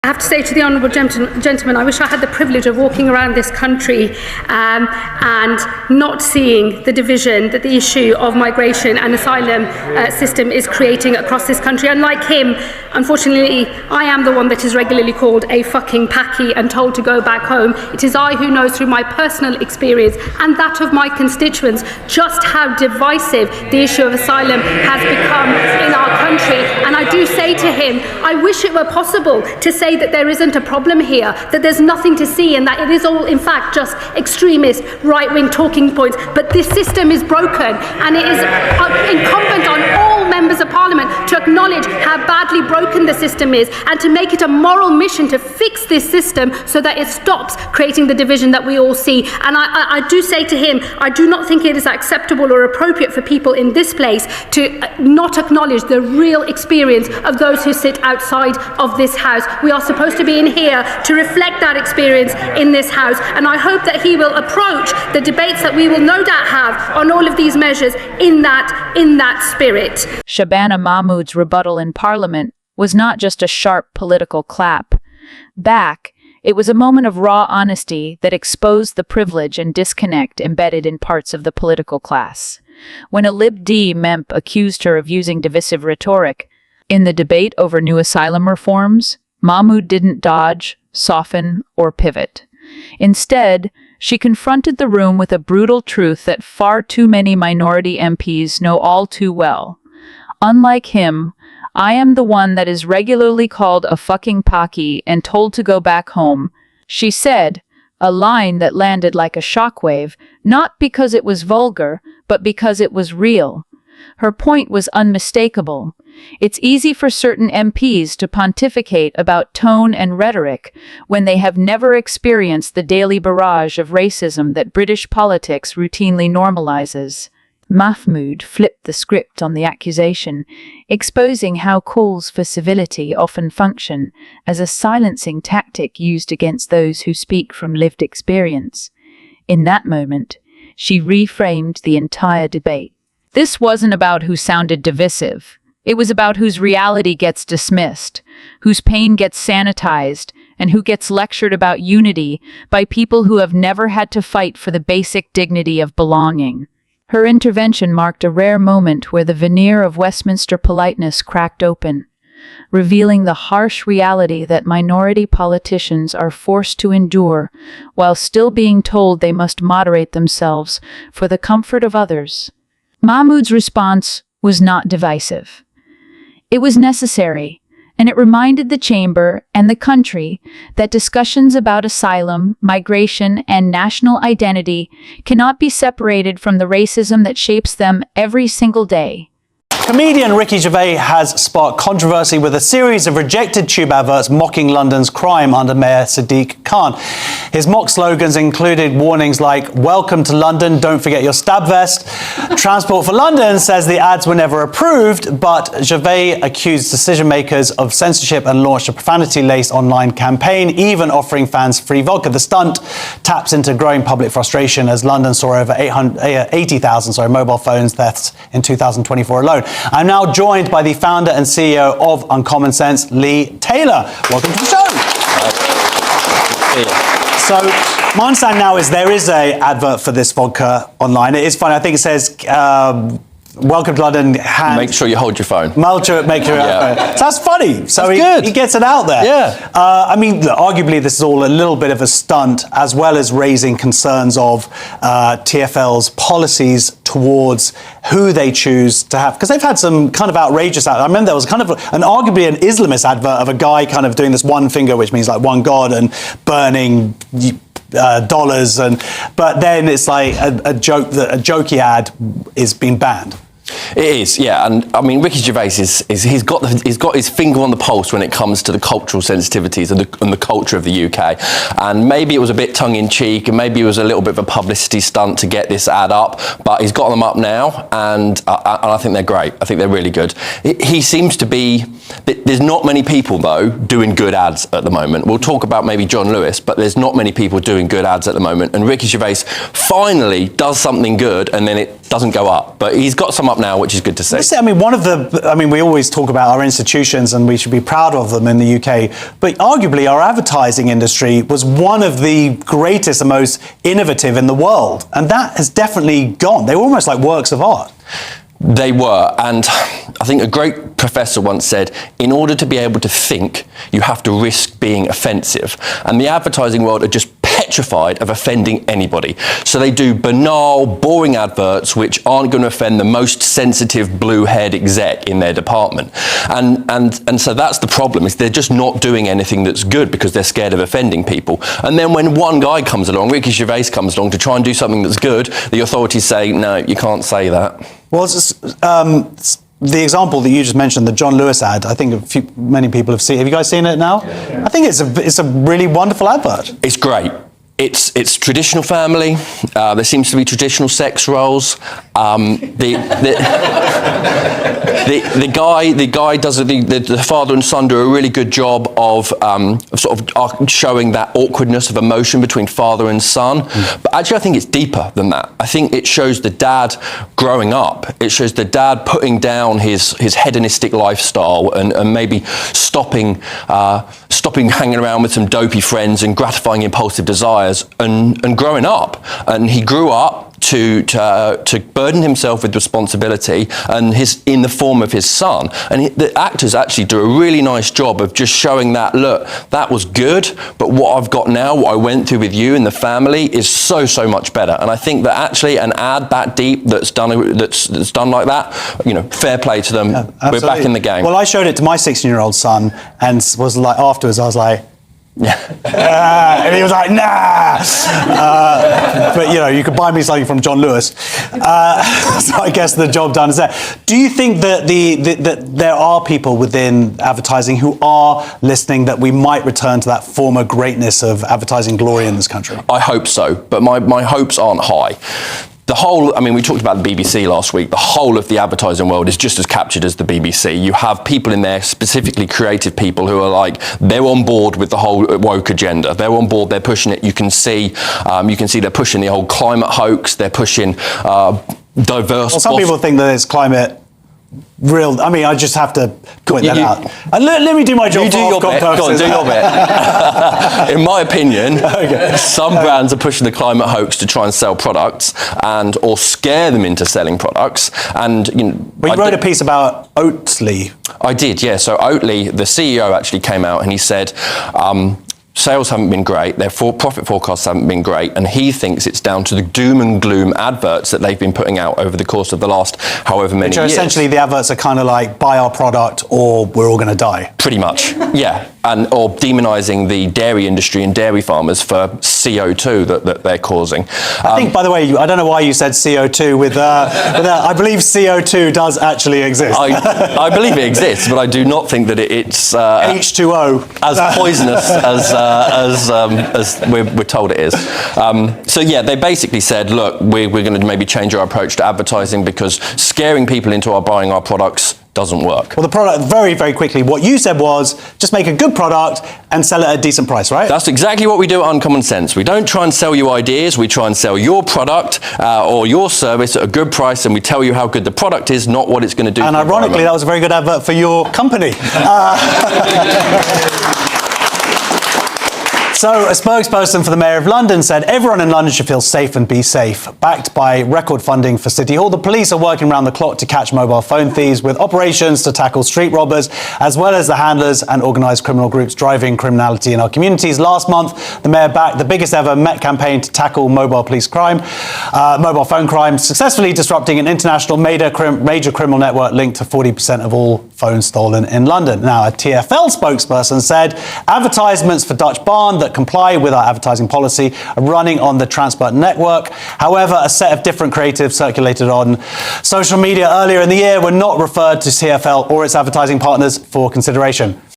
have to say to the honourable gentleman, I wish I had the privilege of walking around this country and not seeing the division that the issue of migration and asylum system is creating across this country. And like him, unfortunately, I am the one that is regularly called a fucking packy and told to go back home. It is I who knows through my personal experience and that of my constituents just how divisive the issue of asylum has become in our country. And I do say to him, I wish it were possible to say that there isn't a problem here, that there's nothing to see, and that it is all, in fact, just extremist, right-wing talking points. But this system is broken, and it is incumbent on all members of Parliament to acknowledge how badly broken the system is and to make it a moral mission to fix this system so that it stops creating the division that we all see. And I do say to him, I do not think it is acceptable or appropriate for people in this place to not acknowledge the real experience of those who sit outside of this House. We are supposed to be in here to reflect that experience in this House, and I hope that he will approach the debates that we will no doubt have on all of these measures in that spirit. Shabana Mahmood's rebuttal in Parliament was not just a sharp political clap back. It was a moment of raw honesty that exposed the privilege and disconnect embedded in parts of the political class. When a Lib D MEMP accused her of using divisive rhetoric in the debate over new asylum reforms, Mahmood didn't dodge, soften, or pivot. Instead, she confronted the room with a brutal truth that far too many minority MPs know all too well. Unlike him, I am the one that is regularly called a fucking packy and told to go back home, she said, a line that landed like a shockwave, not because it was vulgar, but because it was real. Her point was unmistakable. It's easy for certain MPs to pontificate about tone and rhetoric when they have never experienced the daily barrage of racism that British politics routinely normalizes. Mahmood flipped the script on the accusation, exposing how calls for civility often function as a silencing tactic used against those who speak from lived experience. In that moment, she reframed the entire debate. This wasn't about who sounded divisive. It was about whose reality gets dismissed, whose pain gets sanitized, and who gets lectured about unity by people who have never had to fight for the basic dignity of belonging. Her intervention marked a rare moment where the veneer of Westminster politeness cracked open, revealing the harsh reality that minority politicians are forced to endure while still being told they must moderate themselves for the comfort of others. Mahmood's response was not divisive. It was necessary, and it reminded the chamber and the country that discussions about asylum, migration, and national identity cannot be separated from the racism that shapes them every single day. Comedian Ricky Gervais has sparked controversy with a series of rejected tube adverts mocking London's crime under Mayor Sadiq Khan. His mock slogans included warnings like, "Welcome to London, don't forget your stab vest." Transport for London says the ads were never approved, but Gervais accused decision makers of censorship and launched a profanity-laced online campaign, even offering fans free vodka. The stunt taps into growing public frustration as London saw over 80,000 mobile phone thefts in 2024 alone. I'm now joined by the founder and CEO of Uncommon Sense, Lee Taylor. Welcome to the show. So, my understanding now is there is an advert for this vodka online. It is funny. I think it says, "Welcome to London." Make sure you hold your phone. Make sure so that's funny. So that's he gets it out there. Yeah. I mean, look, arguably this is all a little bit of a stunt, as well as raising concerns of TfL's policies towards who they choose to have, because they've had some kind of outrageous. I remember there was kind of arguably an Islamist advert of a guy kind of doing this one finger, which means like one God, and burning dollars, but then it's like a jokey ad is being banned. It is, yeah, and I mean Ricky Gervais he's got his finger on the pulse when it comes to the cultural sensitivities and the culture of the UK, and maybe it was a bit tongue-in-cheek, and maybe it was a little bit of a publicity stunt to get this ad up, but he's got them up now, and I think they're great. I think they're really good. He seems to be There's not many people, though, doing good ads at the moment. We'll talk about maybe John Lewis, but there's not many people doing good ads at the moment. And Ricky Gervais finally does something good, and then it doesn't go up. But he's got some up now, which is good to see. I mean, we always talk about our institutions, and we should be proud of them in the UK. But arguably, our advertising industry was one of the greatest and most innovative in the world. And that has definitely gone. They were almost like works of art. They were, and I think a great professor once said, in order to be able to think, you have to risk being offensive. And the advertising world are just petrified of offending anybody. So they do banal, boring adverts which aren't going to offend the most sensitive blue head exec in their department. And so that's the problem, is they're just not doing anything that's good because they're scared of offending people. And then when one guy comes along, Ricky Gervais comes along to try and do something that's good, the authorities say, no, you can't say that. Well, the example that you just mentioned, the John Lewis ad, I think many people have seen. Have you guys seen it now? Yeah. I think it's a really wonderful advert. It's great. It's traditional family. There seems to be traditional sex roles. The guy does the father and son do a really good job of sort of showing that awkwardness of emotion between father and son. But actually, I think it's deeper than that. I think it shows the dad growing up. It shows the dad putting down his hedonistic lifestyle and maybe stopping hanging around with some dopey friends and gratifying impulsive desires and growing up. And he grew up to burden himself with responsibility, and in the form of his son. And the actors actually do a really nice job of just showing that, look, that was good, but what I've got now, what I went through with you and the family, is so much better. And I think that actually an ad that deep that's done like that, fair play to them. Yeah, we're back in the game. Well, I showed it to my 16-year-old son, and was like, afterwards, I was like, and he was like, nah. But you could buy me something from John Lewis. So I guess the job done is there. Do you think that that there are people within advertising who are listening, that we might return to that former greatness of advertising glory in this country? I hope so, but my hopes aren't high. We talked about the BBC last week. The whole of the advertising world is just as captured as the BBC. You have people in there, specifically creative people, who are like, they're on board with the whole woke agenda. They're on board, they're pushing it. You can see they're pushing the whole climate hoax. They're pushing diverse... Well, some people think that it's climate... I just have to point that out. Let me do my job. You do your bit. Go on, do your bit. In my opinion, some brands are pushing the climate hoax to try and sell products or scare them into selling products. And But you wrote a piece about Oatly. I did, yeah. So Oatly, the CEO actually came out and he said, sales haven't been great, their profit forecasts haven't been great, and he thinks it's down to the doom and gloom adverts that they've been putting out over the course of the last however many years. Essentially, the adverts are kind of like, buy our product or we're all going to die. Pretty much, yeah. Or demonising the dairy industry and dairy farmers for CO2 that they're causing. I think, by the way, I don't know why you said CO2 with that. I believe CO2 does actually exist. I believe it exists, but I do not think that it's H2O as poisonous as we're told it is. So yeah, they basically said, look, we're going to maybe change our approach to advertising because scaring people into buying our products doesn't work. Well, the product, very, very quickly, what you said was just make a good product and sell it at a decent price, right? That's exactly what we do at Uncommon Sense. We don't try and sell you ideas. We try and sell your product or your service at a good price, and we tell you how good the product is, not what it's going to do. And ironically, that was a very good advert for your company. So a spokesperson for the Mayor of London said everyone in London should feel safe and be safe. Backed by record funding for City Hall, the police are working around the clock to catch mobile phone thieves, with operations to tackle street robbers, as well as the handlers and organised criminal groups driving criminality in our communities. Last month, the Mayor backed the biggest ever Met campaign to tackle mobile phone crime, successfully disrupting an international major criminal network linked to 40% of all phones stolen in London. Now, a TfL spokesperson said advertisements for Dutch Barn that comply with our advertising policy are running on the Transport network. However, a set of different creatives circulated on social media earlier in the year were not referred to TfL or its advertising partners for consideration.